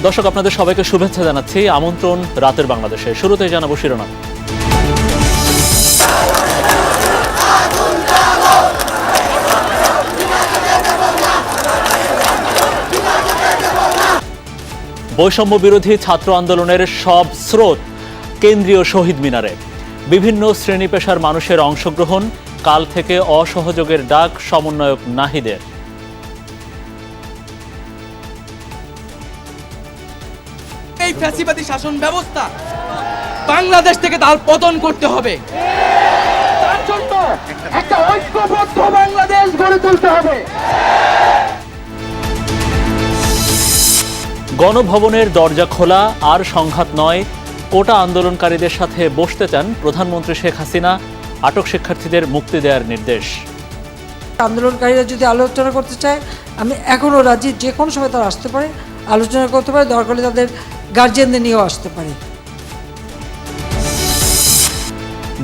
দর্শক, আপনাদের সবাইকে শুভেচ্ছা জানাচ্ছি। আমন্ত্রণ রাতের বাংলাদেশে। শুরুতে জানাবো শিরোনাম। বৈষম্য বিরোধী ছাত্র আন্দোলনের সব স্রোত কেন্দ্রীয় শহীদ মিনারে। বিভিন্ন শ্রেণী পেশার মানুষের অংশগ্রহণ, কাল থেকে অসহযোগের ডাক সমন্বয়ক নাহিদের। এই ফ্যাসিবাদী শাসন ব্যবস্থা বাংলাদেশ থেকে তার পতন করতে হবে। তার জন্য একটা ঐক্যবদ্ধ বাংলাদেশ গড়ে তুলতে হবে। গণভবনের দরজা খোলা, আর সংঘাত নয়। কোটা আন্দোলনকারীদের সাথে বসতে চান প্রধানমন্ত্রী শেখ হাসিনা। আটক শিক্ষার্থীদের মুক্তি দেওয়ার নির্দেশ। আন্দোলনকারীরা যদি আলোচনা করতে চায়, আমি এখনও রাজি। যে কোনো সময় তারা আসতে পারে, আলোচনা করতে পারে, দরকার হলে তাদের গার্জিয়ানদের নিয়েও আসতে পারে।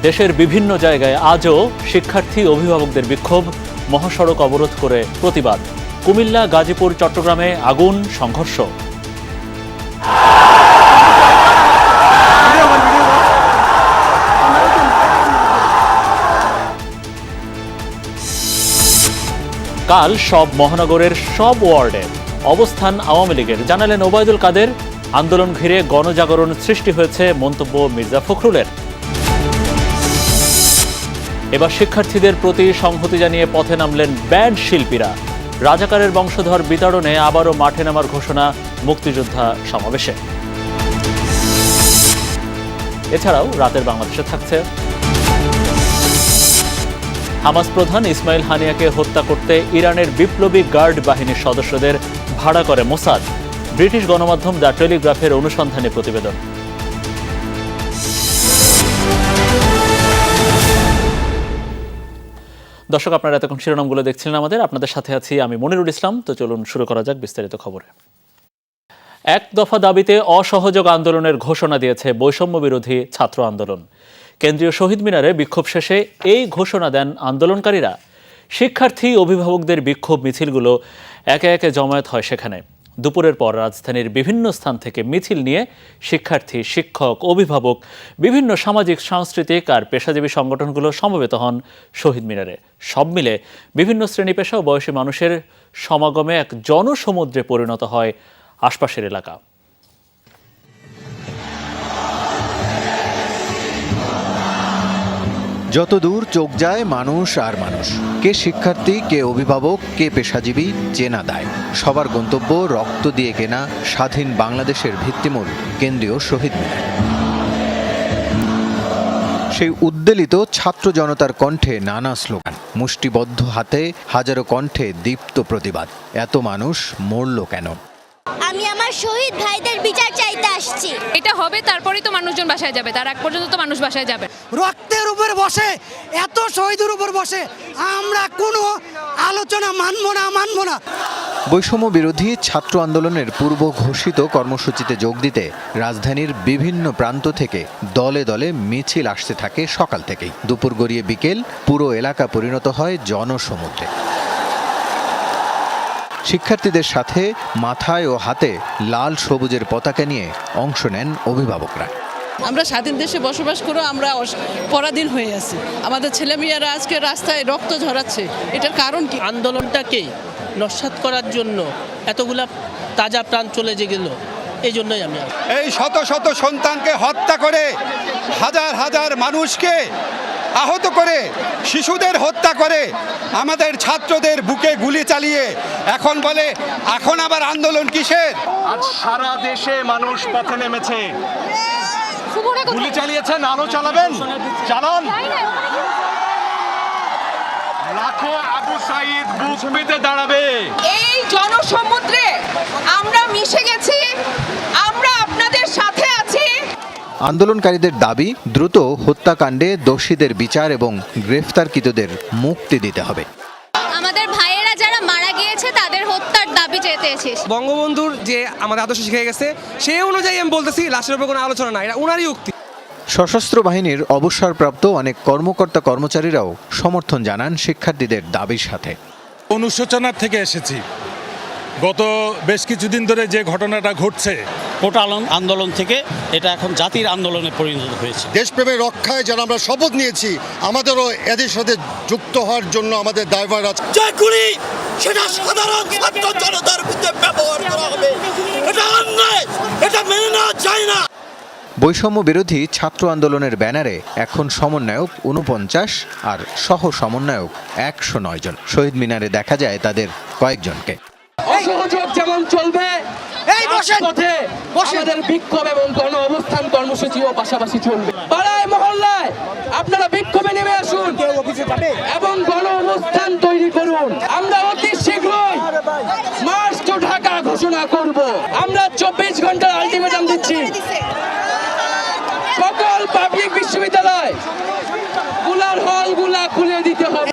দেশের বিভিন্ন জায়গায় আজও শিক্ষার্থী অভিভাবকদের বিক্ষোভ, মহাসড়ক অবরোধ করে প্রতিবাদ। কুমিল্লা, গাজীপুর, চট্টগ্রামে আগুন, সংঘর্ষ। কাল সব মহানগরের সব ওয়ার্ডে অবস্থান আওয়ামী লীগের, জানালেন ওবায়দুল কাদের। আন্দোলন ঘিরে গণজাগরণ সৃষ্টি হয়েছে, মন্তব্য মির্জা ফখরুলের। এবার শিক্ষার্থীদের প্রতি সংহতি জানিয়ে পথে নামলেন ব্যান্ড শিল্পীরা। রাজাকারের বংশধর বিতাড়নে আবারও মাঠে নামার ঘোষণা মুক্তিযোদ্ধা সমাবেশে। এছাড়াও রাতের বাংলাদেশে থাকছে হামাস প্রধান ইসমাইল হানিয়াকে হত্যা করতে ইরানের বিপ্লবী গার্ড বাহিনীর সদস্যদের ভাড়া করে মোসাদ। ব্রিটিশ গণমাধ্যম দ্য টেলিগ্রাফের অনুসন্ধানী প্রতিবেদন। দর্শক, আপনারা এতক্ষণ শিরোনামগুলো দেখছিলেন আমাদের। আপনাদের সাথে আছি আমি মনিরুল ইসলাম। তো চলুন শুরু করা যাক বিস্তারিত খবরে। এক দফা দাবিতে অসহযোগ আন্দোলনের ঘোষণা দিয়েছে বৈষম্য বিরোধী ছাত্র আন্দোলন। কেন্দ্রীয় শহীদ মিনারে বিক্ষোভ শেষে এই ঘোষণা দেন আন্দোলনকারীরা। শিক্ষার্থী অভিভাবকদের বিক্ষোভ মিছিলগুলো একে একে জমায়েত হয় সেখানে। দুপুরের পর রাজধানীর বিভিন্ন স্থান থেকে মিছিল নিয়ে শিক্ষার্থী, শিক্ষক, অভিভাবক, বিভিন্ন সামাজিক, সাংস্কৃতিক আর পেশাজীবী সংগঠনগুলো সমবেত হন শহীদ মিনারে। সব মিলে বিভিন্ন শ্রেণী পেশা ও বয়সী মানুষের সমাগমে এক জনসমুদ্রে পরিণত হয় আশপাশের এলাকা। যত দূর চোখ যায় মানুষ আর মানুষ, কে শিক্ষার্থী, কে অভিভাবক, কে পেশাজীবী, চেনা দায়। সবার গন্তব্য রক্ত দিয়ে কেনা স্বাধীন বাংলাদেশের ভিত্তিমূল কেন্দ্রীয় শহীদ মিনার। সেই উদ্বেলিত ছাত্র জনতার কণ্ঠে নানা স্লোগান, মুষ্টিবদ্ধ হাতে হাজারো কণ্ঠে দীপ্ত প্রতিবাদ। এত মানুষ মরল কেন? আমি আমার শহীদ ভাইদের বিচার চাইতে আসছি। এটা হবে, তারপরেই তো মানুষজন বাসায় যাবে। তার আগ পর্যন্ত তো মানুষ বাসায় যাবে। রক্তের উপর বসে, এত শহীদের উপর বসে আমরা কোনো আলোচনা মানব না। বৈষম্য বিরোধী ছাত্র আন্দোলনের পূর্ব ঘোষিত কর্মসূচিতে যোগ দিতে রাজধানীর বিভিন্ন প্রান্ত থেকে দলে দলে মিছিল আসতে থাকে সকাল থেকেই। দুপুর গড়িয়ে বিকেল পুরো এলাকা পরিণত হয় জনসমুদ্রে। শিক্ষার্থীদের সাথে মাথায় ও হাতে লাল সবুজের পতাকা নিয়ে অংশ নেন অভিভাবকরা। আমরা স্বাধীন দেশে বসবাস করে আমরা পরাধীন হয়ে আছি। আমাদের ছেলেমেয়েরা আজকে রাস্তায় রক্ত ঝরাচ্ছে। এটার কারণ কি? আন্দোলনটাকে নস্যাৎ করার জন্য এতগুলা তাজা প্রাণ চলে গেল। এই জন্যই আমি এই শত শত সন্তানকে হত্যা করে, হাজার হাজার মানুষকে আহত করে, শিশুদের হত্যা করে, আমাদের ছাত্রদের বুকে গুলি চালিয়ে এখন বলে এখন আবার আন্দোলন কিসের? আজ সারা দেশে মানুষ পথে নেমেছে। গুলি চালিয়েছেন, আলো চালাবেন, চালান। লাখো আবু সাঈদ বুক পেতে দাঁড়াবে। এই জনসমুদ্রে আমরা মিশে গেছি, আমরা আপনাদের সাথে আছি। আন্দোলনকারীদের দাবি, দ্রুত হত্যাকাণ্ডে দোষীদের বিচার এবং গ্রেফতারকৃতদের মুক্তি দিতে হবে। আমাদের ভাইয়েরা যারা মারা গিয়েছে তাদের হত্যার দাবি চেয়েছি। বঙ্গবন্ধুর যে আমাদের আদর্শ শিখে গেছে সেই অনুযায়ী আমি বলতেছি, লাশের উপর কোনো আলোচনা নাই, এটা ওনারই উক্তি। সশস্ত্র বাহিনীর অবসরপ্রাপ্ত অনেক কর্মকর্তা কর্মচারীরাও সমর্থন জানান শিক্ষার্থীদের দাবির সাথে। অনুশোচনার থেকে এসেছি, গত বেশ কিছুদিন ধরে যে ঘটনাটা ঘটছে, কোটা আন্দোলন থেকে এটা এখন জাতির আন্দোলনে পরিণত হয়েছে। দেশপ্রেমের রক্ষায় যারা আমরা শপথ নিয়েছি, আমাদেরও এদের সাথে যুক্ত হওয়ার জন্য আমাদের দায়ভার আছে। সেটা সাধারণ ছাত্র জনতার বিরুদ্ধে ব্যবহার করা হবে, এটা অন্যায়, এটা মেনে নেওয়া যায় না। বৈষম্য বিরোধী ছাত্র আন্দোলনের ব্যানারে এখন সমন্বয়ক 49 আর সহ সমন্বয়ক 109 জন। শহীদ মিনারে দেখা যায় তাদের কয়েকজনকে। অসহযোগ যেমন চলবে, পথে আমাদের বিক্ষোভ এবং গণ অবস্থান কর্মসূচিও পাশাপাশি চলবে। পাড়ায় মহল্লায় আপনারা বিক্ষোভে নেমে আসুন এবং গণ অবস্থান তৈরি করুন। আমরা অতি শীঘ্রই মার্চ টু ঢাকা ঘোষণা করব। আমরা 24 ঘন্টার আলটিমেটাম দিচ্ছি। সকল পাবলিক বিশ্ববিদ্যালয় গুলার হলগুলা খুলে দিতে হবে।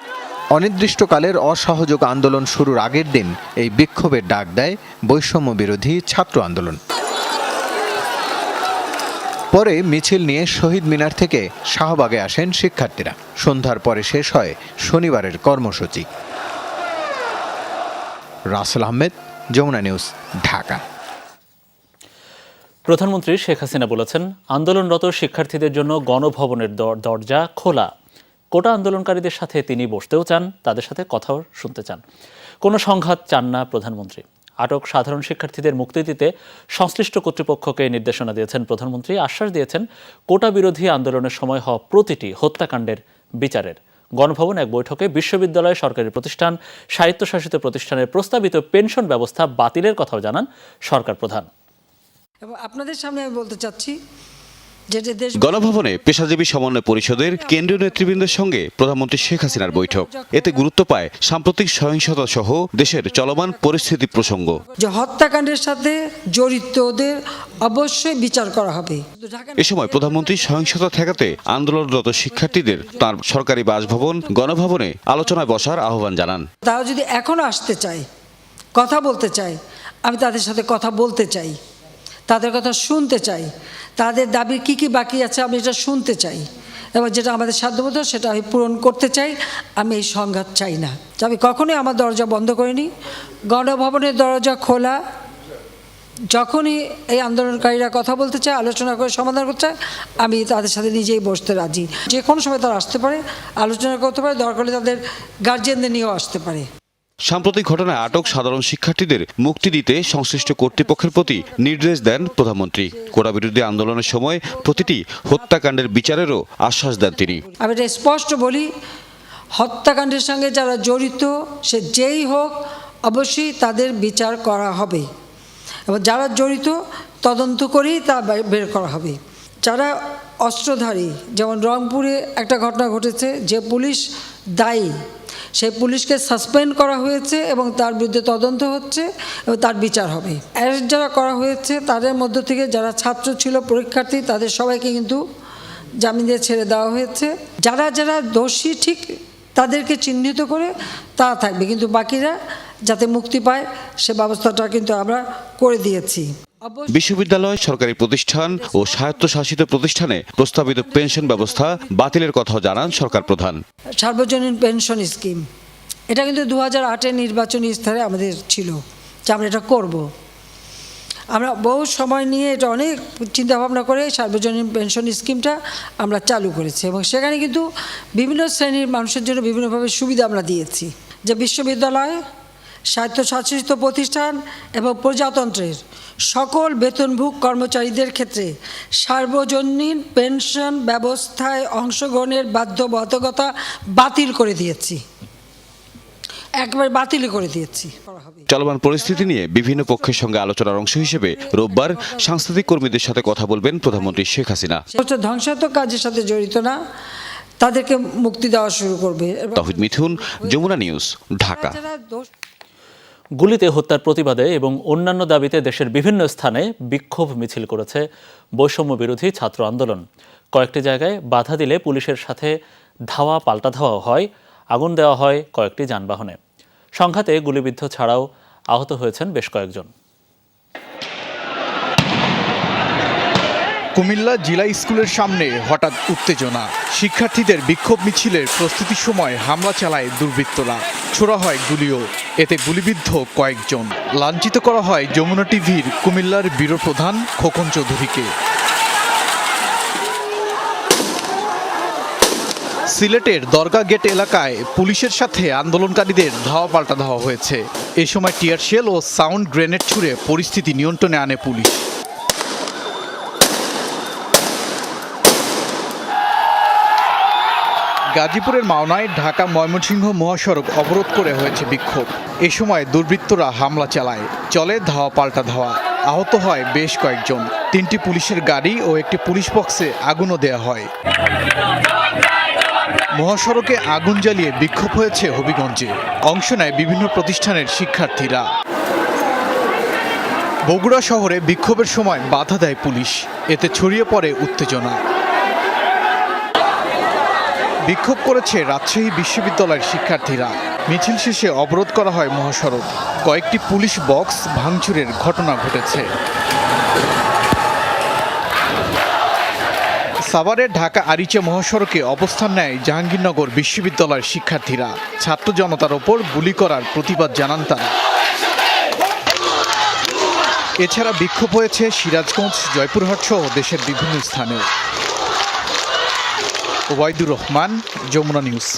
অনির্দিষ্টকালের অসহযোগ আন্দোলন শুরুর আগের দিন এই বিক্ষোভের ডাক দেয় বৈষম্য বিরোধী ছাত্র আন্দোলন। পরে মিছিল নিয়ে শহীদ মিনার থেকে শাহবাগে আসেন শিক্ষার্থীরা। সন্ধ্যার পরে শেষ হয় শনিবারের কর্মসূচি। রাসেল আহমেদ, যমুনা নিউজ, ঢাকা। প্রধানমন্ত্রী শেখ হাসিনা বলেছেন, আন্দোলনরত শিক্ষার্থীদের জন্য গণভবনের দরজা খোলা। কোটা আন্দোলনকারীদের সাথে তিনি বসতেও চান, তাদের সাথে কথাও শুনতে চান। কোনো সংঘাত চান না প্রধানমন্ত্রী। আটক সাধারণ শিক্ষার্থীদের মুক্তি দিতে সংশ্লিষ্ট কর্তৃপক্ষকে নির্দেশনা দিয়েছেন প্রধানমন্ত্রী। আশ্বাস দিয়েছেন কোটা বিরোধী আন্দোলনের সময় হওয়া প্রতিটি হত্যাকাণ্ডের বিচারের। গণভবন এক বৈঠকে বিশ্ববিদ্যালয়, সরকারি প্রতিষ্ঠান, স্বায়ত্তশাসিত প্রতিষ্ঠানের প্রস্তাবিত পেনশন ব্যবস্থা বাতিলের কথাও জানান সরকার প্রধান। এবং আপনাদের সামনে আমি বলতে চাচ্ছি, গণভবনে পেশাজীবী সমন্বয় পরিষদের কেন্দ্রীয় নেতৃবৃন্দের সঙ্গে প্রধানমন্ত্রী শেখ হাসিনার বৈঠক। এতে গুরুত্ব পায় সাম্প্রতিক সহিংসতা সহ দেশের চলমান পরিস্থিতি প্রসঙ্গ। যে হত্যাকাণ্ডের সাথে জড়িতদের অবশ্যই বিচার করা হবে। এ সময় প্রধানমন্ত্রী সহিংসতা ঠেকাতে আন্দোলনরত শিক্ষার্থীদের তার সরকারি বাসভবন গণভবনে আলোচনায় বসার আহ্বান জানান। তারা যদি এখনো আসতে চায়, কথা বলতে চায়, আমি তাদের সাথে কথা বলতে চাই, তাদের কথা শুনতে চাই, তাদের দাবি কি কি বাকি আছে আমি এটা শুনতে চাই, এবং যেটা আমাদের সাধ্যমতো সেটা আমি পূরণ করতে চাই। আমি এই সংঘাত চাই না। আমি কখনোই আমার দরজা বন্ধ করিনি। গণভবনের দরজা খোলা। যখনই এই আন্দোলনকারীরা কথা বলতে চায়, আলোচনা করে সমাধান করতে চায়, আমি তাদের সাথে নিজেই বসতে রাজি। যে কোনো সময় তারা আসতে পারে, আলোচনা করতে পারে, দরকার হলে তাদের গার্জিয়ানদের নিয়েও আসতে পারে। সাম্প্রতিক ঘটনায় আটক সাধারণ শিক্ষার্থীদের মুক্তি দিতে সংশ্লিষ্ট কর্তৃপক্ষের প্রতি নির্দেশ দেন প্রধানমন্ত্রী। কোটা বিরোধী আন্দোলনের সময় প্রতিটি হত্যাকাণ্ডের বিচারেরও আশ্বাস দেন তিনি। আমি এটা স্পষ্ট বলি, হত্যাকাণ্ডের সঙ্গে যারা জড়িত সে যেই হোক, অবশ্যই তাদের বিচার করা হবে, এবং যারা জড়িত তদন্ত করেই তা বের করা হবে। যারা অস্ত্রধারী, যেমন রংপুরে একটা ঘটনা ঘটেছে, যে পুলিশ দায়ী সেই পুলিশকে সাসপেন্ড করা হয়েছে এবং তার বিরুদ্ধে তদন্ত হচ্ছে এবং তার বিচার হবে। অ্যারেস্ট যারা করা হয়েছে তাদের মধ্য থেকে যারা ছাত্র ছিল, পরীক্ষার্থী, তাদের সবাইকে কিন্তু জামিন দিয়ে ছেড়ে দেওয়া হয়েছে। যারা যারা দোষী ঠিক তাদেরকে চিহ্নিত করে তারা থাকবে, কিন্তু বাকিরা যাতে মুক্তি পায় সে ব্যবস্থাটা কিন্তু আমরা করে দিয়েছি। বিশ্ববিদ্যালয়, সরকারি প্রতিষ্ঠান ও স্বায়ত্তশাসিত প্রতিষ্ঠানে প্রস্তাবিত পেনশন ব্যবস্থা বাতিলের কথাও জানান সরকার প্রধান। সার্বজনীন পেনশন স্কিম, এটা কিন্তু 2008-এর নির্বাচনী স্তরে আমাদের ছিল যে আমরা এটা করব। আমরা বহু সময় নিয়ে এটা অনেক চিন্তাভাবনা করে সার্বজনীন পেনশন স্কিমটা আমরা চালু করেছি, এবং সেখানে কিন্তু বিভিন্ন শ্রেণীর মানুষের জন্য বিভিন্নভাবে সুবিধা আমরা দিয়েছি। যে বিশ্ববিদ্যালয়, স্বায়ত্তশাসিত প্রতিষ্ঠান এবং প্রজাতন্ত্রের সকল বেতনভোগ কর্মচারীদের ক্ষেত্রে সার্বজনীন পেনশন ব্যবস্থায় অংশগ্রহণের বাধ্যবাধকতা বাতিল করে দিয়েছি, একবার বাতিল করে দিয়েছি। চলমান পরিস্থিতি নিয়ে বিভিন্ন পক্ষের সঙ্গে আলোচনার অংশ হিসেবে রোববার সাংস্কৃতিক কর্মীদের সাথে কথা বলবেন প্রধানমন্ত্রী শেখ হাসিনা। ধ্বংসাত্মক কাজের সাথে জড়িত না, তাদেরকে মুক্তি দেওয়া শুরু করবে। তৌহিদ মিথুন, যমুনা নিউজ, ঢাকা। গুলিতে হত্যার প্রতিবাদে এবং অন্যান্য দাবিতে দেশের বিভিন্ন স্থানে বিক্ষোভ মিছিল করেছে বৈষম্য বিরোধী ছাত্র আন্দোলন। কয়েকটি জায়গায় বাধা দিলে পুলিশের সাথে ধাওয়া পাল্টা ধাওয়া হয়, আগুন দেওয়া হয় কয়েকটি যানবাহনে। সংঘাতে গুলিবিদ্ধ ছাড়াও আহত হয়েছেন বেশ কয়েকজন। কুমিল্লা জেলা স্কুলের সামনে হঠাৎ উত্তেজনা। শিক্ষার্থীদের বিক্ষোভ মিছিলের প্রস্তুতির সময় হামলা চালায় দুর্বৃত্তরা। ছোড়া হয় গুলিও, এতে গুলিবিদ্ধ কয়েকজন। লাঞ্ছিত করা হয় যমুনা টিভির কুমিল্লার ব্যুরো প্রধান খোকন চৌধুরীকে। সিলেটের দরগা গেট এলাকায় পুলিশের সাথে আন্দোলনকারীদের ধাওয়া পাল্টা ধাওয়া হয়েছে। এ সময় টিয়ার শেল ও সাউন্ড গ্রেনেড ছুড়ে পরিস্থিতি নিয়ন্ত্রণে আনে পুলিশ। গাজীপুরের মাওনায় ঢাকা ময়মনসিংহ মহাসড়ক অবরোধ করে হয়েছে বিক্ষোভ। এ সময় দুর্বৃত্তরা হামলা চালায়, চলে ধাওয়া পাল্টা ধাওয়া। আহত হয় বেশ কয়েকজন। 3টি পুলিশের গাড়ি ও একটি পুলিশ বক্সে আগুনও দেয়া হয়। মহাসড়কে আগুন জ্বালিয়ে বিক্ষোভ হয়েছে হবিগঞ্জে। অংশ নেয় বিভিন্ন প্রতিষ্ঠানের শিক্ষার্থীরা। বগুড়া শহরে বিক্ষোভের সময় বাধা দেয় পুলিশ, এতে ছড়িয়ে পড়ে উত্তেজনা। বিক্ষোভ করেছে রাজশাহী বিশ্ববিদ্যালয়ের শিক্ষার্থীরা। মিছিল শেষে অবরোধ করা হয় মহাসড়ক। কয়েকটি পুলিশ বক্স ভাঙচুরের ঘটনা ঘটেছে। সাভারের ঢাকা আরিচা মহাসড়কে অবস্থান নেয় জাহাঙ্গীরনগর বিশ্ববিদ্যালয়ের শিক্ষার্থীরা। ছাত্র জনতার ওপর গুলি করার প্রতিবাদ জানান তারা। এছাড়া বিক্ষোভ হয়েছে সিরাজগঞ্জ, জয়পুরহাট সহ দেশের বিভিন্ন স্থানে। ওবায়দুর রহমান, যমুনা নিউজ।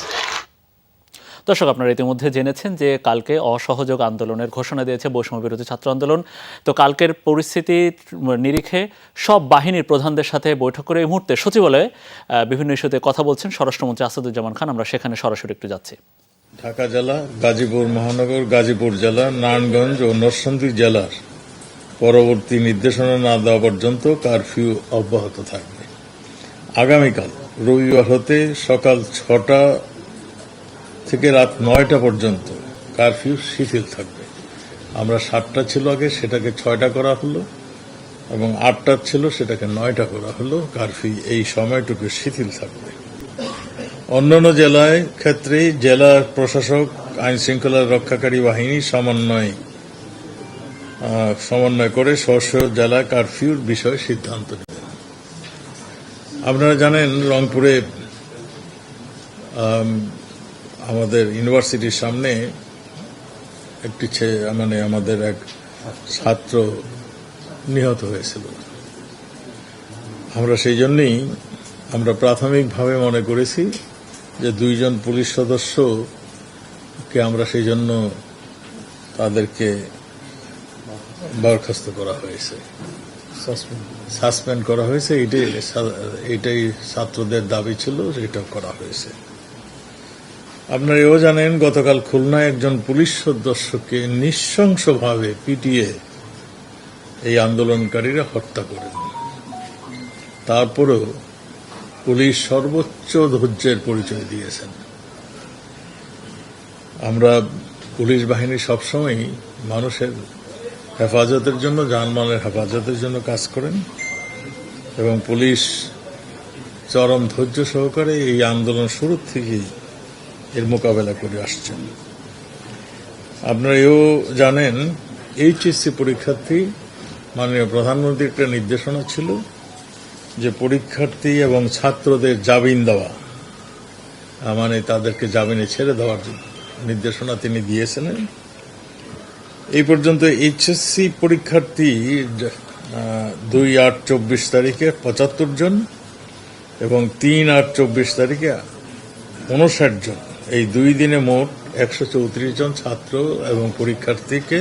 দর্শক, আপনারা ইতিমধ্যে জেনেছেন যে কালকে অসহযোগ আন্দোলনের ঘোষণা দিয়েছে বৈষম্য বিরোধী ছাত্র আন্দোলন। তো কালকের পরিস্থিতির নিরিখে সব বাহিনীর প্রধানদের সাথে বৈঠক করে এই মুহূর্তে সচিবালয়ে বিভিন্ন ইস্যুতে কথা বলছেন স্বরাষ্ট্রমন্ত্রী আসাদুজ্জামান খান। আমরা সেখানে সরাসরি একটু যাচ্ছি। ঢাকা জেলা, গাজীপুর মহানগর, গাজীপুর জেলা, নারায়ণগঞ্জ ও নরসিংদী জেলার পরবর্তী নির্দেশনা না দেওয়া পর্যন্ত কারফিউ অব্যাহত থাকবে। আগামীকাল রবিবার হতে সকাল 6টা থেকে রাত 9টা পর্যন্ত কারফিউ শিথিল থাকবে। আমরা 7টা ছিল আগে, সেটাকে 6টা করা হলো, এবং 8টা ছিল সেটাকে 9টা করা হলো। কারফিউ এই সময়টুকু শিথিল থাকবে। অন্যান্য জেলায় ক্ষেত্রে জেলা প্রশাসক, আইন শৃঙ্খলা রক্ষাকারী বাহিনী সমন্বয় করে স্ব জেলা কারফিউর বিষয়ে সিদ্ধান্ত নেবেন। আপনারা জানেন রংপুরে আমাদের ইউনিভার্সিটির সামনে একটি আমাদের এক ছাত্র নিহত হয়েছিল। আমরা সেই জন্যই আমরা প্রাথমিকভাবে মনে করেছি যে 2 জন পুলিশ সদস্যকে আমরা সেই জন্য তাদেরকে বরখাস্ত করা হয়েছে, সাসপেন্ড করা হয়েছে। এটাই ছাত্রদের দাবি ছিল, সেটা করা হয়েছে। আপনারা এও জানেন গতকাল খুলনায় একজন পুলিশ সদস্যকে নৃশংসভাবে পিটিয়ে এই আন্দোলনকারীরা হত্যা করেন। তারপরেও পুলিশ সর্বোচ্চ ধৈর্যের পরিচয় দিয়েছেন। আমরা পুলিশ বাহিনী সবসময় মানুষের হেফাজতের জন্য, জানমালের হেফাজতের জন্য কাজ করেন, এবং পুলিশ চরম ধৈর্য সহকারে এই আন্দোলন শুরু থেকেই এর মোকাবেলা করে আসছেন। আপনারা এও জানেন এইচএসসি পরীক্ষার্থী, মাননীয় প্রধানমন্ত্রীর একটা নির্দেশনা ছিল যে পরীক্ষার্থী এবং ছাত্রদের জামিন দেওয়া, তাদেরকে জামিনে ছেড়ে দেওয়ার নির্দেশনা তিনি দিয়েছিলেন। এই পর্যন্ত এইচএসসি পরীক্ষার্থী 2/8/24 তারিখে 75 জন এবং 3/8/24 তারিখে 59 জন, এই 2 দিনে মোট 134 জন ছাত্র এবং পরীক্ষার্থীকে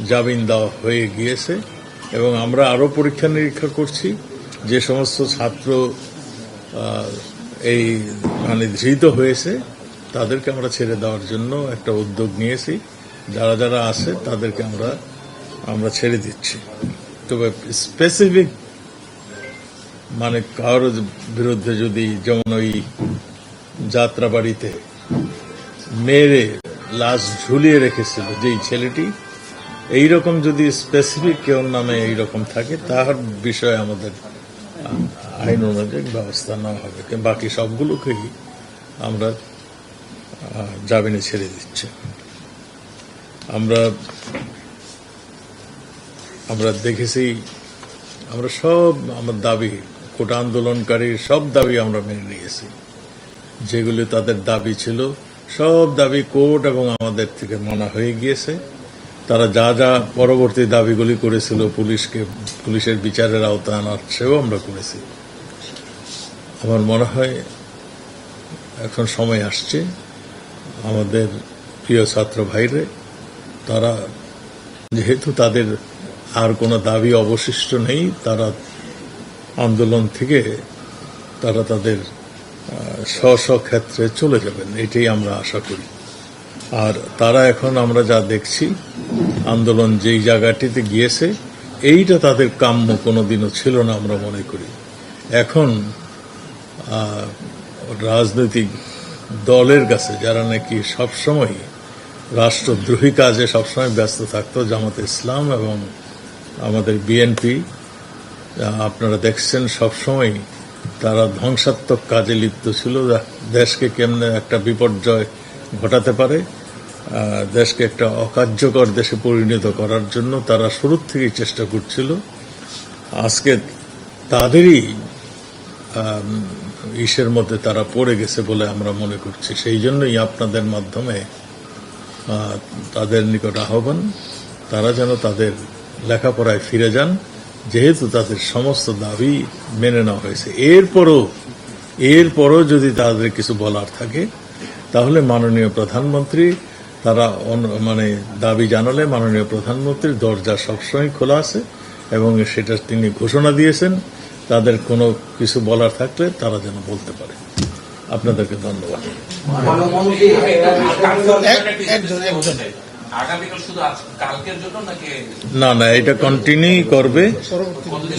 জামিন দেওয়া হয়ে গিয়েছে। এবং আমরা আরও পরীক্ষা নিরীক্ষা করছি। যে সমস্ত ছাত্র ধৃত হয়েছে তাদেরকে আমরা ছেড়ে দেওয়ার জন্য একটা উদ্যোগ নিয়েছি। যারা যারা আছে তাদেরকে আমরা ছেড়ে দিচ্ছি। তবে স্পেসিফিক কারোর বিরুদ্ধে যদি, যেমন ওই যাত্রাবাড়িতে মেরে লাশ ঝুলিয়ে রেখেছিল যেই ছেলেটি, এইরকম যদি স্পেসিফিক কেউ নামে এইরকম থাকে, তার বিষয়ে আমাদের আইন অনুযায়ী ব্যবস্থা নেওয়া হবে। বাকি সবগুলোকেই আমরা জামিনে ছেড়ে দিচ্ছি। আমরা দেখেছি আমরা সব আমার দাবি, কোটা আন্দোলনকারীর সব দাবি আমরা মেনে নিয়েছি। যেগুলি তাদের দাবি ছিল সব দাবি কোর্ট এবং আমাদের থেকে মানা হয়ে গিয়েছে। তারা যা যা পরবর্তী দাবিগুলি করেছিল পুলিশের বিচারের আওতায় আনার, সেও আমরা করেছি। আমার মনে হয় এখন সময় আসছে আমাদের প্রিয় ছাত্র ভাইরে, তারা যেহেতু তাদের আর কোনো দাবি অবশিষ্ট নেই, তারা আন্দোলন থেকে তারা তাদের স্ব ক্ষেত্রে চলে যাবেন, এটাই আমরা আশা করি। আর তারা এখন আমরা যা দেখছি, আন্দোলন যেই জায়গাটিতে গিয়েছে এইটা তাদের কাম্য কোনোদিনও ছিল না আমরা মনে করি। এখন রাজনৈতিক দলের কাছে যারা নাকি সবসময় রাষ্ট্রদ্রোহী কাজে সবসময় ব্যস্ত থাকতো, জামাতে ইসলাম এবং আমাদের বিএনপি, আপনারা দেখছেন সবসময় তারা ধ্বংসাত্মক কাজে লিপ্ত ছিল। দেশকে কেমনে একটা বিপর্যয় ঘটাতে পারে, দেশকে একটা অকার্যকর দেশে পরিণত করার জন্য তারা শুরু থেকেই চেষ্টা করছিল। আজকে তাদেরই ইসের মধ্যে তারা পড়ে গেছে বলে আমরা মনে করছি। সেই জন্যই আপনাদের মাধ্যমে তাদের নিকট আহ্বান, তারা যেন তাদের লেখাপড়ায় ফিরে যান, যেহেতু তাদের সমস্ত দাবি মেনে নেওয়া হয়েছে। এরপরও যদি তাদের কিছু বলার থাকে তাহলে মাননীয় প্রধানমন্ত্রী, তারা দাবি জানালে মাননীয় প্রধানমন্ত্রীর দরজা সবসময় খোলা আছে এবং সেটা তিনি ঘোষণা দিয়েছেন। তাদের কোনো কিছু বলার থাকলে তারা যেন বলতে পারে। আপনাদেরকে ধন্যবাদ। না না, এটা কন্টিনিউ করবে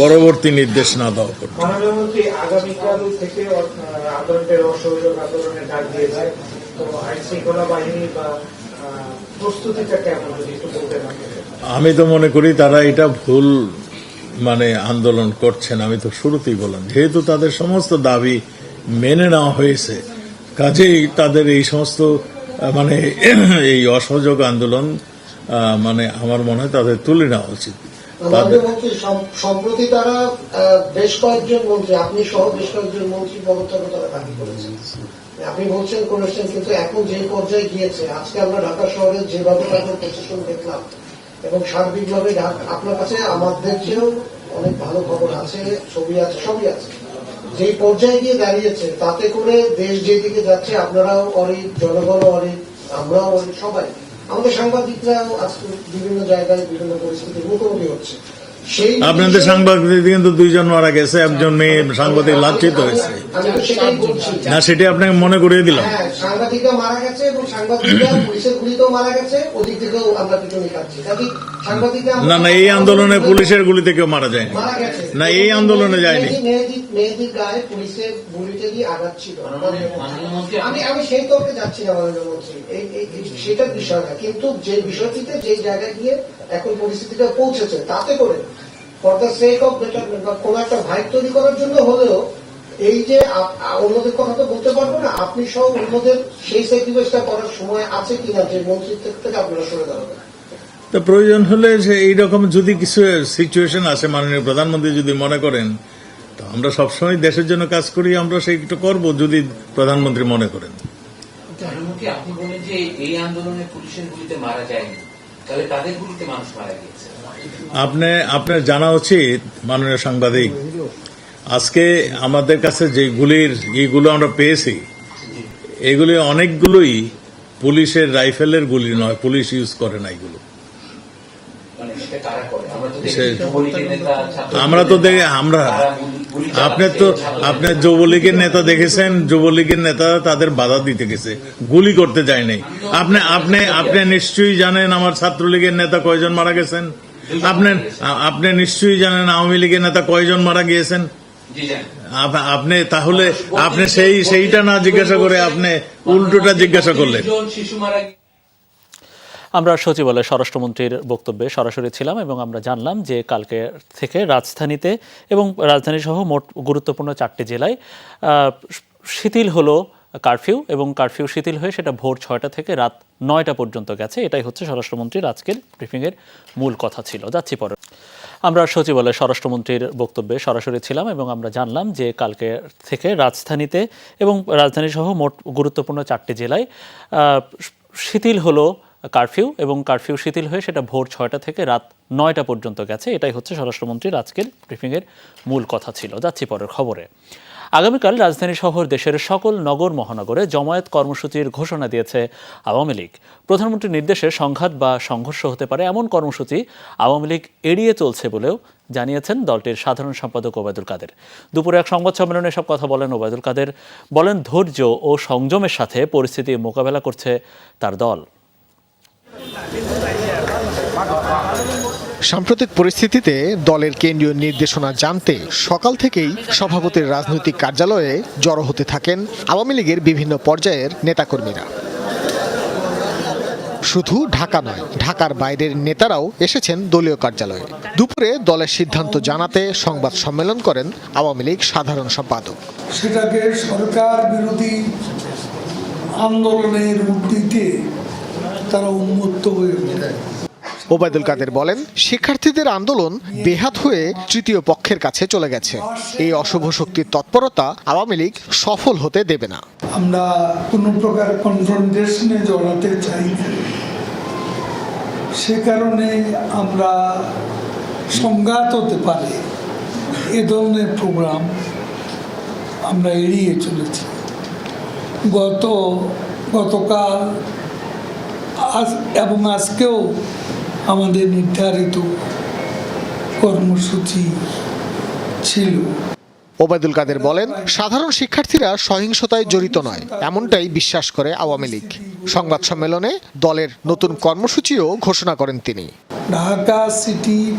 পরবর্তী নির্দেশ না দেওয়া পর্যন্ত। আগামীকাল থেকে আন্দোলনের অসহযোগ আন্দোলনের ডাক দিয়েছে, তো আইন শৃঙ্খলা বাহিনী বা প্রস্তুতিটা কেমন যদি একটু বলতে পারেন? আমি তো মনে করি তারা এটা ভুল আন্দোলন করছেন। আমি তো শুরুতেই বললাম, যেহেতু তাদের সমস্ত দাবি মেনে নেওয়া হয়েছে, কাজেই তাদের এই সমস্ত এই অসহযোগ আন্দোলন আমার মনে হয় তাদের তুলে নেওয়া উচিত। সম্প্রতি তারা বেশ কয়েকজন মন্ত্রী, আপনি সহ বেশ কয়েকজন মন্ত্রী পদত্যাগও তারা দাবি করেছেন। আপনি করেছেন, কিন্তু এখন যে পর্যায়ে গিয়েছে, আজকে আমরা ঢাকা শহরে যেভাবে তাদের প্রশাসন দেখলাম এবং সার্বিকভাবে আপনার কাছে আমাদের চেয়েও অনেক ভালো খবর আছে, ছবি আছে, সবই আছে। যে পর্যায়ে গিয়ে দাঁড়িয়েছে, তাতে করে দেশ যেদিকে যাচ্ছে, আপনারাও অরিত, জনগণ অরিত, আমরাও অরিত, সবাই, আমাদের সাংবাদিকরাও আজকে বিভিন্ন জায়গায় বিভিন্ন পরিস্থিতির মুখোমুখি হচ্ছে। আপনাদের সাংবাদিক কিন্তু 2 জন মারা গেছে, একজন মেয়ে সাংবাদিক লাঞ্ছিত হয়েছে। আমি তো সেটাই বলছি না, সেটা আপনাকে মনে করিয়ে দিলাম। হ্যাঁ, সাংবাদিকরা মারা গেছে এবং সাংবাদিকরা পুলিশের গুলিতেও মারা গেছে, ওদিক থেকেও আমরা পিছনে কাটছি। সাংবাদিকরা না, এই আন্দোলনে পুলিশের গুলিতে কেউ মারা যায়নি। মারা গেছে না, এই আন্দোলনে যায়নি। মেয়েদের গায়ে পুলিশের গুলিতে দিয়ে আঘাত ছিল। আমি সেই তর্কে যাচ্ছি না মাননীয় মন্ত্রী, সেটার বিষয় না, কিন্তু যে বিষয়টিতে যে জায়গায় গিয়ে এখন পরিস্থিতিটা পৌঁছেছে, তাতে করে for the sake of betterment বা কোন একটা ভাইব তৈরি করার জন্য হলেও, এই যে অন্যদের কথা তো বলতে পারবো না, আপনি সহ অন্যদের সেই স্যাক্রিফাইসটা করার সময় আছে কিনা যে মন্ত্রিত্ব থেকে আপনারা সরে দাঁড়াবেন। তো প্রয়োজন হলে এইরকম যদি কিছু সিচুয়েশন আসে, মাননীয় প্রধানমন্ত্রী যদি মনে করেন, তো আমরা সবসময় দেশের জন্য কাজ করি, আমরা সেইটা করবো যদি প্রধানমন্ত্রী মনে করেন। আপনি বলেন যে এই আন্দোলনে পুলিশের গুলিতে মারা যায়নি, তাহলে তাদের গুলিতে মানুষ মারা গিয়েছে। আপনার জানা উচিত মাননীয় সাংবাদিক, আজকে আমাদের কাছে যে এইগুলো আমরা পেয়েছি, এগুলি অনেকগুলোই পুলিশের রাইফেলের গুলি নয়, পুলিশ ইউজ করে না এগুলো। আমরা তো আপনার যুবলীগের নেতা দেখেছেন, যুবলীগের নেতা তাদের বাধা দিতে গেছে, গুলি করতে যায় নাই। আপনি নিশ্চয়ই জানেন আমার ছাত্রলীগের নেতা কয়জন মারা গেছেন, আপনি নিশ্চয়ই জানেন আওয়ামী লীগের নেতা কয়জন মারা গিয়েছেন। আপনি তাহলে আপনি সেইটা না জিজ্ঞাসা করে আপনি উল্টোটা জিজ্ঞাসা করলেন। আমরা সচিবালয়ে স্বরাষ্ট্রমন্ত্রীর বক্তব্যে সরাসরি ছিলাম এবং আমরা জানলাম যে কালকে থেকে রাজধানীতে এবং রাজধানী সহ মোট গুরুত্বপূর্ণ 4টি জেলায় শিথিল হলো কারফিউ এবং কারফিউ শিথিল হয়ে সেটা ভোর 6টা থেকে রাত 9টা পর্যন্ত গেছে। এটাই হচ্ছে স্বরাষ্ট্রমন্ত্রীর আজকের ব্রিফিংয়ের মূল কথা ছিল। যাচ্ছি পরে। আমরা সচিবালয়ে স্বরাষ্ট্রমন্ত্রীর বক্তব্যে সরাসরি ছিলাম এবং আমরা জানলাম যে কালকে থেকে রাজধানীতে এবং রাজধানী সহ মোট গুরুত্বপূর্ণ 4টি জেলায় শিথিল হলো কারফিউ এবং কারফিউ শিথিল হয়ে সেটা ভোর 6টা থেকে রাত 9টা পর্যন্ত গেছে। এটাই হচ্ছে স্বরাষ্ট্রমন্ত্রীর আজকের ব্রিফিংয়ের মূল কথা ছিল। যাচ্ছি পরের খবরে। আগামীকাল রাজধানী সহ দেশের সকল নগর মহানগরে জমায়েত কর্মসূচির ঘোষণা দিয়েছে আওয়ামী লীগ। প্রধানমন্ত্রীর নির্দেশে সংঘাত বা সংঘর্ষ হতে পারে এমন কর্মসূচি আওয়ামী লীগ এড়িয়ে চলছে বলেও জানিয়েছেন দলটির সাধারণ সম্পাদক ওবায়দুল কাদের। দুপুরে এক সংবাদ সম্মেলনে সব কথা বলেন ওবায়দুল কাদের। বলেন, ধৈর্য ও সংযমের সাথে পরিস্থিতি মোকাবেলা করছে তার দল। সাম্প্রতিক পরিস্থিতিতে দলের কেন্দ্রীয় নির্দেশনা জানতে সকাল থেকেই সভাপতির রাজনৈতিক কার্যালয়ে জড়ো হতে থাকেন আওয়ামী লীগের বিভিন্ন পর্যায়ের নেতাকর্মীরা। শুধু ঢাকা নয়, ঢাকার বাইরের নেতারাও এসেছেন দলীয় কার্যালয়ে। দুপুরে দলের সিদ্ধান্ত জানাতে সংবাদ সম্মেলন করেন আওয়ামী লীগ সাধারণ সম্পাদক। সেটাকে সরকার বিরোধী আন্দোলনের রূপ দিতে তারা উন্মুক্ত হয়ে ওঠে। ওবায়দুল কাদের বলেন, শিক্ষার্থীদের আন্দোলন বেহাত হয়ে তৃতীয় পক্ষের কাছে চলে গেছে। এই অশুভ শক্তির তৎপরতা আওয়ামী লীগ সফল হতে দেবে না। আমরা কোনো প্রকার কনফ্রন্টেশনে জড়াতে চাই না, সে কারণে আমরা সংঘাত হতে পারে এ ধরনের প্রোগ্রাম আমরা এড়িয়ে চলেছি। গতকাল এবং আজকেও আমাদের নির্ধারিত কর্মসূচি ছিল। ওবায়দুল কাদের বলেন, সাধারণ শিক্ষার্থীরা সহিংসতায় জড়িত নয়, এমনটাই বিশ্বাস করে আওয়ামী লীগ। সংবাদ সম্মেলনে দলের নতুন কর্মসূচিও ঘোষণা করেন তিনি। ঢাকা সিটির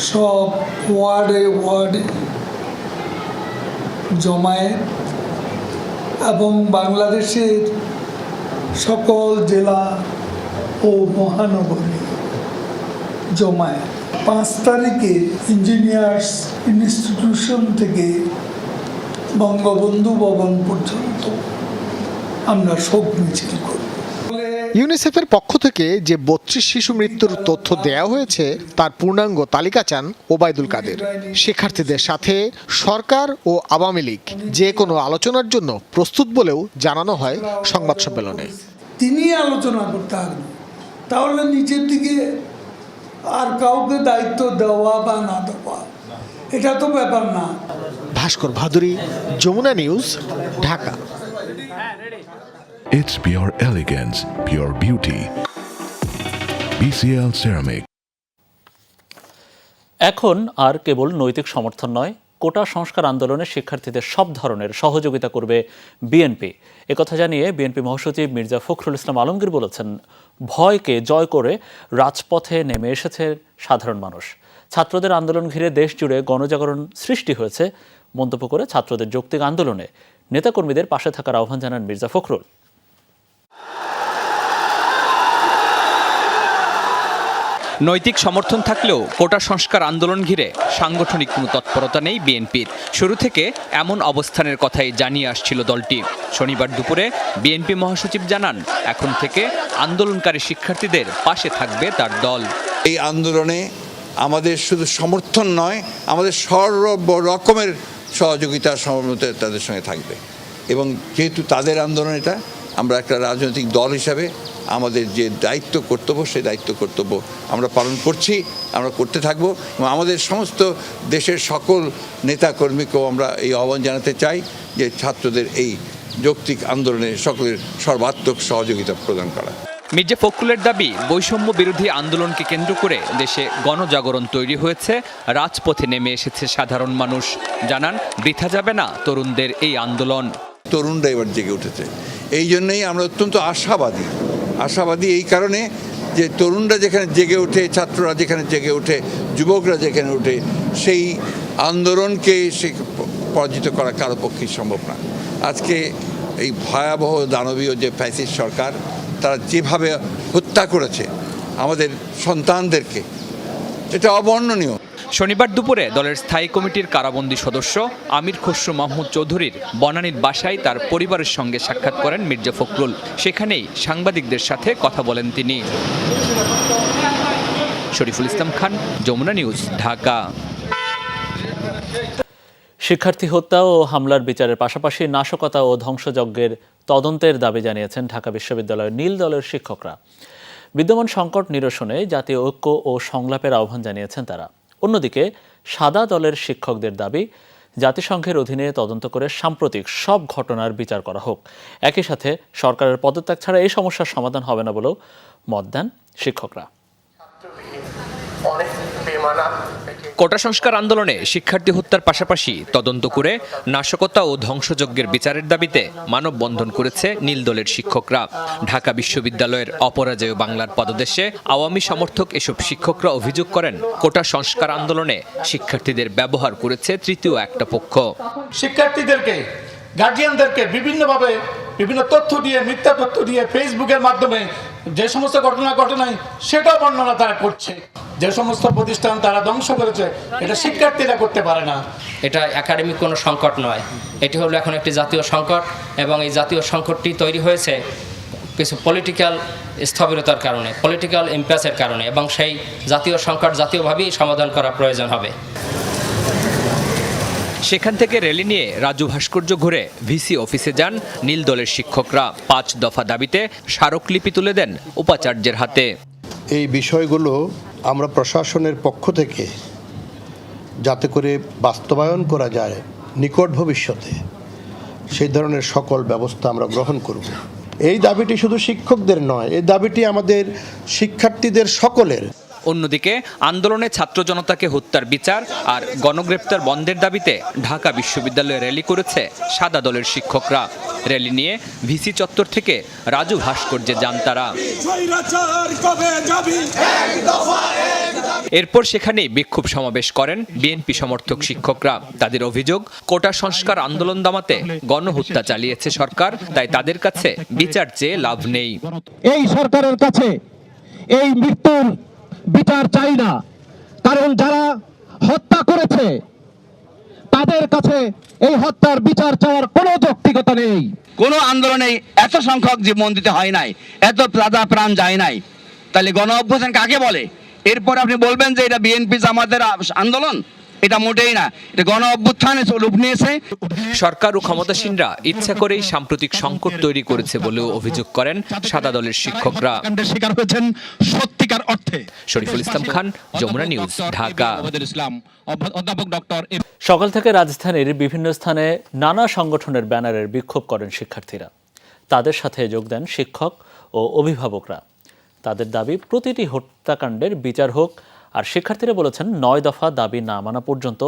সব ওয়ার্ডে জমায়েত এবং বাংলাদেশের সকল জেলা ও মহানগরে জমায়েত। 5 তারিখে ইঞ্জিনিয়ার্স ইনস্টিটিউশন থেকে বঙ্গবন্ধু ভবন পর্যন্ত আমরা শোক মিছিল করব। ইউনিসেফের পক্ষ থেকে যে 32 শিশু মৃত্যুর তথ্য দেয়া হয়েছে তার পূর্ণাঙ্গ তালিকা চান ওবায়দুল কাদের। শিক্ষার্থীদের সাথে সরকার ও আওয়ামী লীগ যে কোনো আলোচনার জন্য প্রস্তুত বলেও জানানো হয় সংবাদ সম্মেলনে। তিনি আলোচনা করতে হবে, তাহলে নিজের দিকে আর কাউকে দায়িত্ব দেওয়া বা না দেওয়া এটা তো ব্যাপার না। Bhaskar Bhaduri, Jamuna news, Dhaka. It's pure elegance, pure beauty. BCL Ceramic. এখন আর কেবল নৈতিক সমর্থন নয়, কোটা সংস্কার আন্দোলনে শিক্ষার্থীদের সব ধরনের সহযোগিতা করবে বিএনপি। একথা জানিয়ে বিএনপি মহাসচিব মির্জা ফখরুল ইসলাম আলমগীর বলেছেন, ভয়কে জয় করে রাজপথে নেমে এসেছে সাধারণ মানুষ। ছাত্রদের আন্দোলন ঘিরে দেশ জুড়ে গণজাগরণ সৃষ্টি হয়েছে মন্তব্য করে ছাত্রদের যৌক্তিক আন্দোলনে নেতাকর্মীদের পাশে থাকার আহ্বান জানান মির্জা ফখরুল। নৈতিক সমর্থন থাকলেও কোটা সংস্কার আন্দোলন ঘিরে সাংগঠনিক কোনো তৎপরতা নেই বিএনপির। শুরু থেকে এমন অবস্থানের কথাই জানিয়ে আসছিল দলটি। শনিবার দুপুরে বিএনপি মহাসচিব জানান, এখন থেকে আন্দোলনকারী শিক্ষার্থীদের পাশে থাকবে তার দল। এই আন্দোলনে আমাদের শুধু সমর্থন নয়, আমাদের সর্ব রকমের সহযোগিতা সমর্থন তাদের সঙ্গে থাকবে। এবং যেহেতু তাদের আন্দোলন এটা, আমরা একটা রাজনৈতিক দল হিসাবে আমাদের যে দায়িত্ব কর্তব্য সেই দায়িত্ব কর্তব্য আমরা পালন করছি, আমরা করতে থাকবো। এবং আমাদের সমস্ত দেশের সকল নেতাকর্মীকেও আমরা এই আহ্বান জানাতে চাই যে ছাত্রদের এই যৌক্তিক আন্দোলনে সকলের সর্বাত্মক সহযোগিতা প্রদান করা। মির্জা ফখরুলের দাবি, বৈষম্য বিরোধী আন্দোলনকে কেন্দ্র করে দেশে গণজাগরণ তৈরি হয়েছে, রাজপথে নেমে এসেছে সাধারণ মানুষ। জানান, বৃথা যাবে না তরুণদের এই আন্দোলন। তরুণরা এবার জেগে উঠেছে, এই জন্যই আমরা অত্যন্ত আশাবাদী এই কারণে যে তরুণরা যেখানে জেগে ওঠে, ছাত্ররা যেখানে জেগে ওঠে, যুবকরা যেখানে ওঠে, সেই আন্দোলনকে সে পরাজিত করা কারো পক্ষেই সম্ভব না। আজকে এই ভয়াবহ দানবীয় যে ফ্যাসিস্ট সরকার, তারা যেভাবে হত্যা করেছে আমাদের সন্তানদেরকে, এটা অবর্ণনীয়। শনিবার দুপুরে দলের স্থায়ী কমিটির কারাবন্দী সদস্য আমির খসরু মাহমুদ চৌধুরীর বনানীর বাসায় তার পরিবারের সঙ্গে সাক্ষাৎ করেন মির্জা ফখরুল। সেখানেই সাংবাদিকদের সাথে কথা বলেন তিনি। শরীফুল ইসলাম খান, যমুনা নিউজ, ঢাকা। শিক্ষার্থী হত্যা ও হামলার বিচারের পাশাপাশি নাশকতা ও ধ্বংসযজ্ঞের তদন্তের দাবি জানিয়েছেন ঢাকা বিশ্ববিদ্যালয়ের নীল দলের শিক্ষকরা। বিদ্যমান সংকট নিরসনে জাতীয় ঐক্য ও সংলাপের আহ্বান জানিয়েছেন তারা। অন্যদিকে সাদা দলের শিক্ষকদের দাবি, জাতিসংঘের অধীনে তদন্ত করে সাম্প্রতিক সব ঘটনার বিচার করা হোক। একই সাথে সরকারের পদত্যাগ ছাড়া এই সমস্যার সমাধান হবে না বলেও মত দেন শিক্ষকরা। কোটা সংস্কার আন্দোলনে শিক্ষার্থী হত্যার পাশাপাশি তদন্ত করে নাশকতা ও ধ্বংসযজ্ঞের বিচারের দাবিতে মানববন্ধন করেছে নীল দলের শিক্ষকরা। ঢাকা বিশ্ববিদ্যালয়ের অপরাজেয় বাংলার পদদেশে আওয়ামী সমর্থক এসব শিক্ষকরা অভিযোগ করেন, কোটা সংস্কার আন্দোলনে শিক্ষার্থীদের ব্যবহার করেছে তৃতীয় একটা পক্ষ। শিক্ষার্থীদেরকে, গার্জিয়ানদেরকে বিভিন্নভাবে বিভিন্ন তথ্য দিয়ে, মিথ্যা তথ্য দিয়ে ফেসবুকের মাধ্যমে যে সমস্ত ঘটনা ঘটনায় সেটাও বর্ণনা তারা করছে। যে সমস্ত প্রতিষ্ঠান তারা ধ্বংস করেছে, এটা শিক্ষার্থীরা করতে পারে না। এটা একাডেমিক কোনো সংকট নয়, এটি হলো এখন একটি জাতীয় সংকট, এবং এই জাতীয় সংকটটি তৈরি হয়েছে কিছু পলিটিক্যাল স্থবিরতার কারণে, পলিটিক্যাল ইম্প্যাসের কারণে, এবং সেই জাতীয় সংকট জাতীয়ভাবেই সমাধান করা প্রয়োজন হবে। সেখান থেকে র্যালি নিয়ে রাজু ভাস্কর্য ঘুরে ভিসি অফিসে যান নীল দলের শিক্ষকরা। 5 দফা দাবিতে স্মারকলিপি তুলে দেন উপাচার্যের হাতে। এই বিষয়গুলো আমরা প্রশাসনের পক্ষ থেকে যাতে করে বাস্তবায়ন করা যায় নিকট ভবিষ্যতে, সেই ধরনের সকল ব্যবস্থা আমরা গ্রহণ করব। এই দাবিটি শুধু শিক্ষকদের নয়, এই দাবিটি আমাদের শিক্ষার্থীদের সকলের। অন্যদিকে আন্দোলনে ছাত্র জনতাকে হত্যার বিচার আর গণগ্রেপ্তার বন্ধের দাবিতে ঢাকা বিশ্ববিদ্যালয়ে র্যালি করেছে সাদা দলের শিক্ষকরা। র্যালি নিয়ে ভিসি চত্বর থেকে রাজু ভাস্কর্যে যান তারা। এরপর সেখানেই বিক্ষোভ সমাবেশ করেন বিএনপি সমর্থক শিক্ষকরা। তাদের অভিযোগ, কোটা সংস্কার আন্দোলন দমাতে গণহত্যা চালিয়েছে সরকার, তাই তাদের কাছে বিচার চেয়ে লাভ নেই। এই সরকারের কাছে এই মৃত্যুর বিচার চাই না, কারণ যারা হত্যা করেছে তাদের কাছে এই হত্যার বিচার চাওয়ার কোনো যৌক্তিকতা নেই। কোনো আন্দোলনে এত সংখ্যক জীবন দিতে হয় নাই, এত প্রাণ যায় নাই, তাহলে গণ অভ্যুত্থান কাকে বলে? এরপর আপনি বলবেন যে এটা বিএনপি জামাতের আন্দোলন? এটা মোটেই না, এটা গণ অভ্যুত্থানে রূপ নিয়েছে। সরকার ও ক্ষমতাসীনরা ইচ্ছা করেই সাম্প্রতিক সংকট তৈরি করেছে বলেও অভিযোগ করেন সাদা দলের শিক্ষকরা। শিকার হয়েছেন সত্যিকার অর্থে। শরীফুল ইসলাম খান, যমুনা নিউজ, ঢাকা। সকাল থেকে রাজধানীর বিভিন্ন স্থানে নানা সংগঠনের ব্যানারের বিক্ষোভ করেন শিক্ষার্থীরা। তাদের সাথে যোগ দেন শিক্ষক ও অভিভাবকরা। তাদের দাবি, প্রতিটি হত্যাকাণ্ডের বিচার হোক, আর শিক্ষার্থীরা বলেছেন 9 দফা দাবি না মানা পর্যন্ত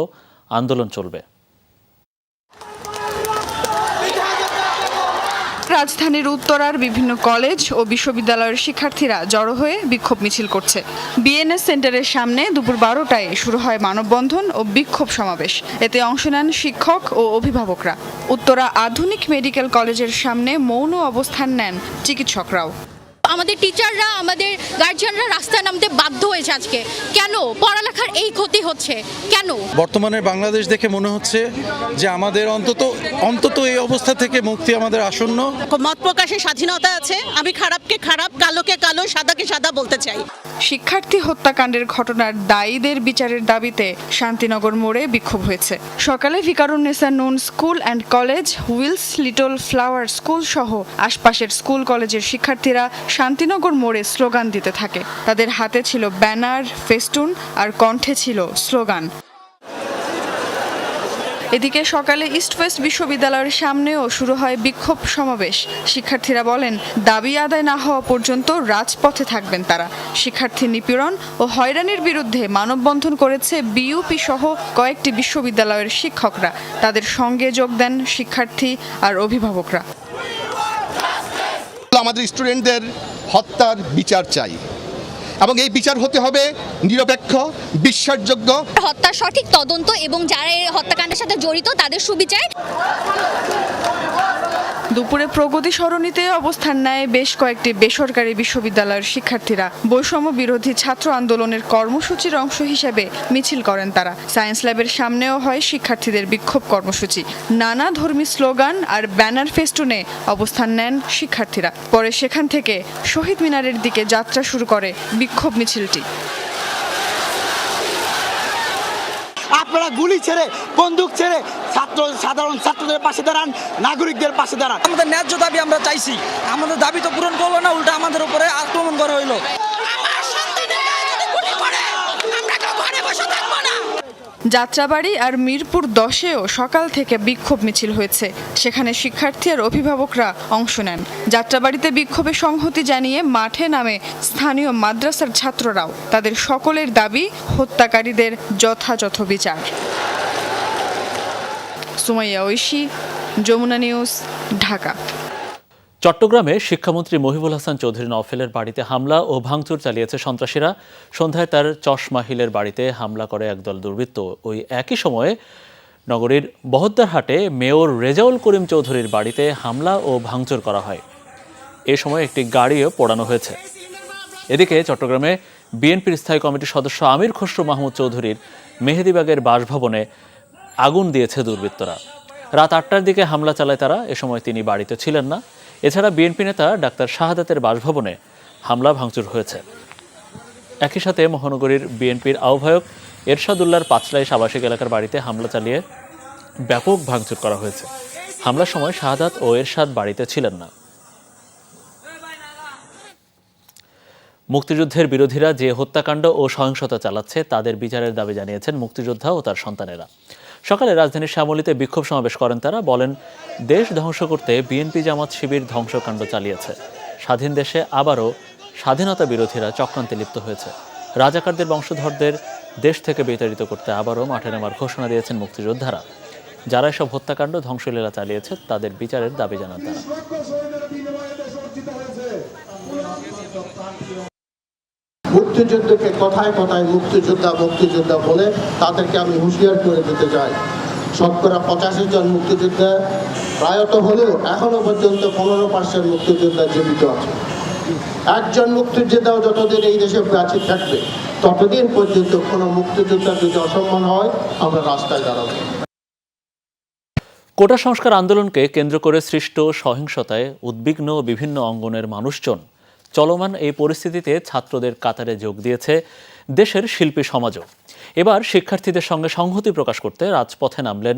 আন্দোলন চলবে। রাজধানীর উত্তরার বিভিন্ন কলেজ ও বিশ্ববিদ্যালয়ের শিক্ষার্থীরা জড়ো হয়ে বিক্ষোভ মিছিল করছে। বিএনএস সেন্টারের সামনে দুপুর 12টায় শুরু হয় মানববন্ধন ও বিক্ষোভ সমাবেশ। এতে অংশ নেন শিক্ষক ও অভিভাবকরা। উত্তরা আধুনিক মেডিকেল কলেজের সামনে মৌন অবস্থান নেন চিকিৎসকরাও। আমাদের টিচাররা, আমাদের গার্জিয়ানরা রাস্তায় নামতে বাধ্য হয়েছে আজকে। কেন? পড়ালেখার এই ক্ষতি হচ্ছে কেন? বর্তমানে বাংলাদেশ দেখে মনে হচ্ছে যে আমাদের অন্তত এই অবস্থা থেকে মুক্তি আমাদের আসন্ন। মত প্রকাশের স্বাধীনতা আছে, আমি খারাপকে খারাপ, কালোকে কালো, সাদাকে সাদা বলতে চাই। শিক্ষার্থী হত্যাকাণ্ডের ঘটনার দায়ীদের বিচারের দাবিতে শান্তিনগর মোড়ে বিক্ষোভ হয়েছে। সকালে Viqarunnisa Noon school and college, wheels little flower school সহ আশপাশের স্কুল কলেজের শিক্ষার্থীরা শান্তিনগর মোড়ে স্লোগান দিতে থাকে। তাদের হাতে ছিল ব্যানার, ফেস্টুন আর কণ্ঠে ছিল স্লোগান। এদিকে সকালে ইস্ট ওয়েস্ট বিশ্ববিদ্যালয়ের সামনেও শুরু হয় বিক্ষোভ সমাবেশ। শিক্ষার্থীরা বলেন, দাবি আদায় না হওয়া পর্যন্ত রাজপথে থাকবেন তারা। শিক্ষার্থী নিপীড়ন ও হয়রানির বিরুদ্ধে মানববন্ধন করেছে বিইউপি সহ কয়েকটি বিশ্ববিদ্যালয়ের শিক্ষকরা। তাদের সঙ্গে যোগ দেন শিক্ষার্থী আর অভিভাবকরা। আমাদের স্টুডেন্টদের হত্যার বিচার চাই, এবং এই বিচার হতে হবে নিরপেক্ষ, বিশ্বাসযোগ্য। হত্যার সঠিক তদন্ত এবং যারা এই হত্যাকাণ্ডের সাথে জড়িত তাদের সুবিচার। দুপুরে প্রগতি সরণিতে অবস্থান নেয় বেশ কয়েকটি বেসরকারি বিশ্ববিদ্যালয়ের শিক্ষার্থীরা। বৈষম্য বিরোধী ছাত্র আন্দোলনের কর্মসূচির অংশ হিসেবে মিছিল করেন তারা। সায়েন্স ল্যাবের সামনেও হয় শিক্ষার্থীদের বিক্ষোভ কর্মসূচি। নানা ধর্মী স্লোগান আর ব্যানার ফেস্টুনে অবস্থান নেন শিক্ষার্থীরা। পরে সেখান থেকে শহীদ মিনারের দিকে যাত্রা শুরু করে বিক্ষোভ মিছিলটি। আপনারা গুলি ছেড়ে, বন্দুক ছেড়ে সাধারণ ছাত্রদের পাশে দাঁড়ান, নাগরিকদের পাশে দাঁড়ান। আমাদের ন্যায্য দাবি আমরা চাইছি, আমাদের দাবি তো পূরণ করলো না, উল্টা আমাদের উপরে আক্রমণ করা হইলো। যাত্রাবাড়ি আর মিরপুর 10-এও সকাল থেকে বিক্ষোভ মিছিল হয়েছে। সেখানে শিক্ষার্থী আর অভিভাবকরা অংশ নেন। যাত্রাবাড়িতে বিক্ষোভে সংহতি জানিয়ে মাঠে নামে স্থানীয় মাদ্রাসার ছাত্ররাও। তাদের সকলের দাবি হত্যাকারীদের যথাযথ বিচার। সুমাইয়া ঐশী, যমুনা নিউজ, ঢাকা। চট্টগ্রামে শিক্ষামন্ত্রী মহিবুল হাসান চৌধুরী নওফেলের বাড়িতে হামলা ও ভাঙচুর চালিয়েছে সন্ত্রাসীরা। সন্ধ্যায় তার চশমাহিলের বাড়িতে হামলা করে একদল দুর্বৃত্ত। ওই একই সময়ে নগরীর বহদ্দারহাটে মেয়র রেজাউল করিম চৌধুরীর বাড়িতে হামলা ও ভাঙচুর করা হয়। এ সময় একটি গাড়িও পোড়ানো হয়েছে। এদিকে চট্টগ্রামে বিএনপির স্থায়ী কমিটির সদস্য আমির খসরু মাহমুদ চৌধুরীর মেহেদীবাগের বাসভবনে আগুন দিয়েছে দুর্বৃত্তরা। রাত 8টার দিকে হামলা চালায় তারা। এ সময় তিনি বাড়িতে ছিলেন না। এছাড়া বিএনপি নেতা ডাক্তার শাহাদাতের বাসভবনে হামলা ভাঙচুর হয়েছে। একই সাথে মহানগরীর বিএনপির আহ্বায়ক এরশাদুল্লাহর পাঁচলাইশ আবাসিক এলাকার বাড়িতে হামলা চালিয়ে ব্যাপক ভাঙচুর করা হয়েছে। হামলার সময় শাহাদাত ও এরশাদ বাড়িতে ছিলেন না। মুক্তিযুদ্ধের বিরোধীরা যে হত্যাকাণ্ড ও সহিংসতা চালাচ্ছে তাদের বিচারের দাবি জানিয়েছেন মুক্তিযোদ্ধা ও তার সন্তানেরা। সকালে রাজধানীর শ্যামলীতে বিক্ষোভ সমাবেশ করেন তারা। বলেন, দেশ ধ্বংস করতে বিএনপি জামাত শিবির ধ্বংসকাণ্ড চালিয়েছে। স্বাধীন দেশে আবারও স্বাধীনতা বিরোধীরা চক্রান্তে লিপ্ত হয়েছে। রাজাকারদের বংশধরদের দেশ থেকে বিতাড়িত করতে আবারও মাঠে নামার ঘোষণা দিয়েছেন মুক্তিযোদ্ধারা। যারা এসব হত্যাকাণ্ড ধ্বংসলীলা চালিয়েছে তাদের বিচারের দাবি জানান তারা। মুক্তিযুদ্ধকে কথায় কথায় মুক্তিযোদ্ধা মুক্তিযোদ্ধা বলে তাদেরকে আমি হুঁশিয়ার করে দিতে চাই। শতকরা 85 জন মুক্তিযোদ্ধা প্রায়ত হলেও এখনো পর্যন্ত 15% মুক্তিযোদ্ধা জীবিত আছে। একজন মুক্তিযোদ্ধাও যতদিন এই দেশে বেঁচে থাকবে ততদিন পর্যন্ত কোনো মুক্তিযোদ্ধা যদি অসম্মান হয় আমরা রাস্তায় দাঁড়াবো। কোটা সংস্কার আন্দোলনকে কেন্দ্র করে সৃষ্ট সহিংসতায় উদ্বিগ্ন বিভিন্ন অঙ্গনের মানুষজন। চলমান এই পরিস্থিতিতে ছাত্রদের কাতারে যোগ দিয়েছে দেশের শিল্পী সমাজও। এবার শিক্ষার্থীদের সঙ্গে সংহতি প্রকাশ করতে রাজপথে নামলেন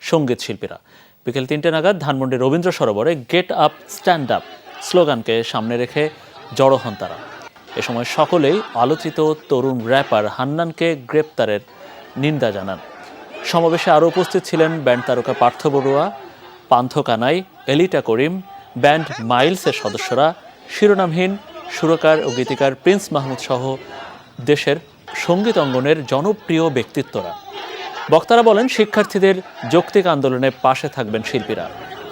সঙ্গীত শিল্পীরা। বিকেল 3টে নাগাদ ধানমন্ডি রবীন্দ্র সরোবরে গেট আপ স্ট্যান্ড আপ স্লোগানকে সামনে রেখে জড়ো হন তারা। এ সময় সকলেই আলোচিত তরুণ র্যাপার হান্নানকে গ্রেপ্তারের নিন্দা জানান। সমাবেশে আরও উপস্থিত ছিলেন ব্যান্ড তারকা পার্থ বড়ুয়া, পান্থ কানাই, এলিটা করিম, ব্যান্ড মাইলসের সদস্যরা, শিরোনামহীন সুরকার ও গীতিকার প্রিন্স মাহমুদ সহ দেশের সঙ্গীত অঙ্গনের জনপ্রিয় ব্যক্তিত্বরা। বক্তারা বলেন, শিক্ষার্থীদের যৌক্তিক আন্দোলনে পাশে থাকবেন শিল্পীরা।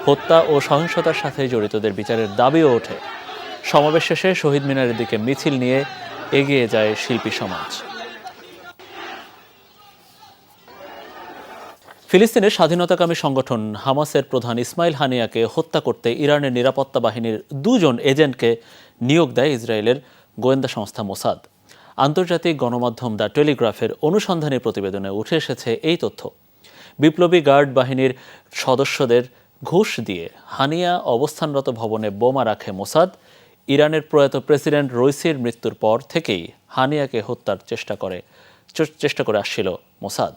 হত্যা ও সহিংসতার সাথে জড়িতদের বিচারের দাবিও ওঠে। সমাবেশ শেষে শহীদ মিনারের দিকে মিছিল নিয়ে এগিয়ে যায় শিল্পী সমাজ। ফিলিস্তিনের স্বাধীনতাকামী সংগঠন হামাসের প্রধান ইসমাইল হানিয়াকে হত্যা করতে ইরানের নিরাপত্তা বাহিনীর 2 জন এজেন্টকে নিয়োগ দেয় ইসরায়েলের গোয়েন্দা সংস্থা মোসাদ। আন্তর্জাতিক গণমাধ্যম দ্য টেলিগ্রাফের অনুসন্ধানী প্রতিবেদনে উঠে এসেছে এই তথ্য। বিপ্লবী গার্ড বাহিনীর সদস্যদের ঘুষ দিয়ে হানিয়া অবস্থানরত ভবনে বোমা রাখে মোসাদ। ইরানের প্রয়াত প্রেসিডেন্ট রইসির মৃত্যুর পর থেকেই হানিয়াকে হত্যার চেষ্টা করে আসছিল মোসাদ।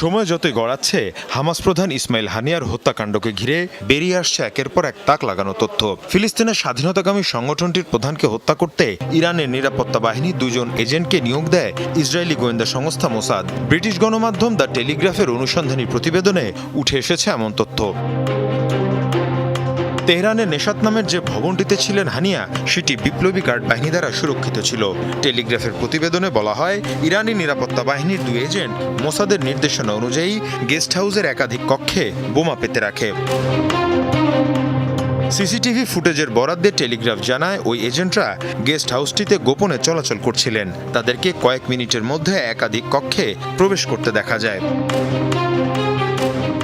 সময় যতই গড়াচ্ছে হামাস প্রধান ইসমাইল হানিয়ার হত্যাকাণ্ডকে ঘিরে বেরিয়ে আসছে একের পর এক তাক লাগানো তথ্য। ফিলিস্তিনের স্বাধীনতাকামী সংগঠনটির প্রধানকে হত্যা করতে ইরানের নিরাপত্তা বাহিনী 2 জন এজেন্টকে নিয়োগ দেয় ইসরায়েলি গোয়েন্দা সংস্থা মোসাদ। ব্রিটিশ গণমাধ্যম দ্য টেলিগ্রাফের অনুসন্ধানী প্রতিবেদনে উঠে এসেছে এমন তথ্য। তেহরানের নেশাত নামের যে ভবনটিতে ছিলেন হানিয়া সেটি বিপ্লবী গার্ড বাহিনী দ্বারা সুরক্ষিত ছিল। টেলিগ্রাফের প্রতিবেদনে বলা হয়, ইরানি নিরাপত্তা বাহিনীর 2 এজেন্ট মোসাদের নির্দেশনা অনুযায়ী গেস্ট হাউসের একাধিক কক্ষে বোমা পেতে রাখে। সিসিটিভি ফুটেজের বরাত দিয়ে টেলিগ্রাফ জানায়, ওই এজেন্টরা গেস্ট হাউসটিতে গোপনে চলাচল করছিলেন। তাদেরকে কয়েক মিনিটের মধ্যে একাধিক কক্ষে প্রবেশ করতে দেখা যায়।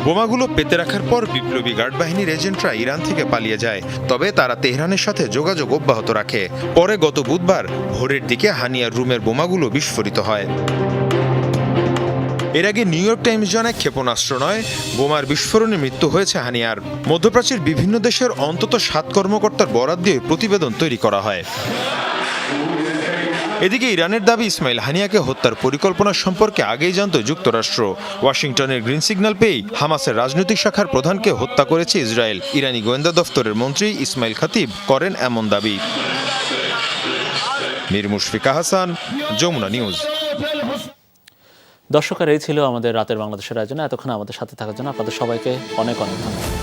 বোমাগুলো পেতে রাখার পর বিপ্লবী গার্ড বাহিনীর এজেন্টরা ইরান থেকে পালিয়ে যায়, তবে তারা তেহরানের সাথে যোগাযোগ অব্যাহত রাখে। পরে গত বুধবার ভোরের দিকে হানিয়ার রুমের বোমাগুলো বিস্ফোরিত হয়। এর আগে নিউ ইয়র্ক টাইমস জানায় ক্ষেপণাস্ত্র নয়, বোমার বিস্ফোরণে মৃত্যু হয়েছে হানিয়ার। মধ্যপ্রাচ্যের বিভিন্ন দেশের অন্তত 7 কর্মকর্তার বরাত দিয়ে প্রতিবেদন তৈরি করা হয়। এদিকে ইরানের দাবি ইসমাইল হানিয়াকে হত্যার পরিকল্পনা সম্পর্কে আগেই জানত যুক্তরাষ্ট্র। ওয়াশিংটনের গ্রিন সিগন্যাল পেয়েই হামাসের রাজনৈতিক শাখার প্রধানকে হত্যা করেছে ইসরায়েল। ইরানি গোয়েন্দা দফতরের মন্ত্রী ইসমাইল খাতিব করেন এমন দাবি। মীর মুশফিকা হাসান, যমুনা নিউজ। দর্শকের এই ছিল আমাদের রাতের বাংলাদেশের আয়োজনে। এতক্ষণ আমাদের সাথে থাকার জন্য আপনাদের সবাইকে অনেক অনেক ধন্যবাদ।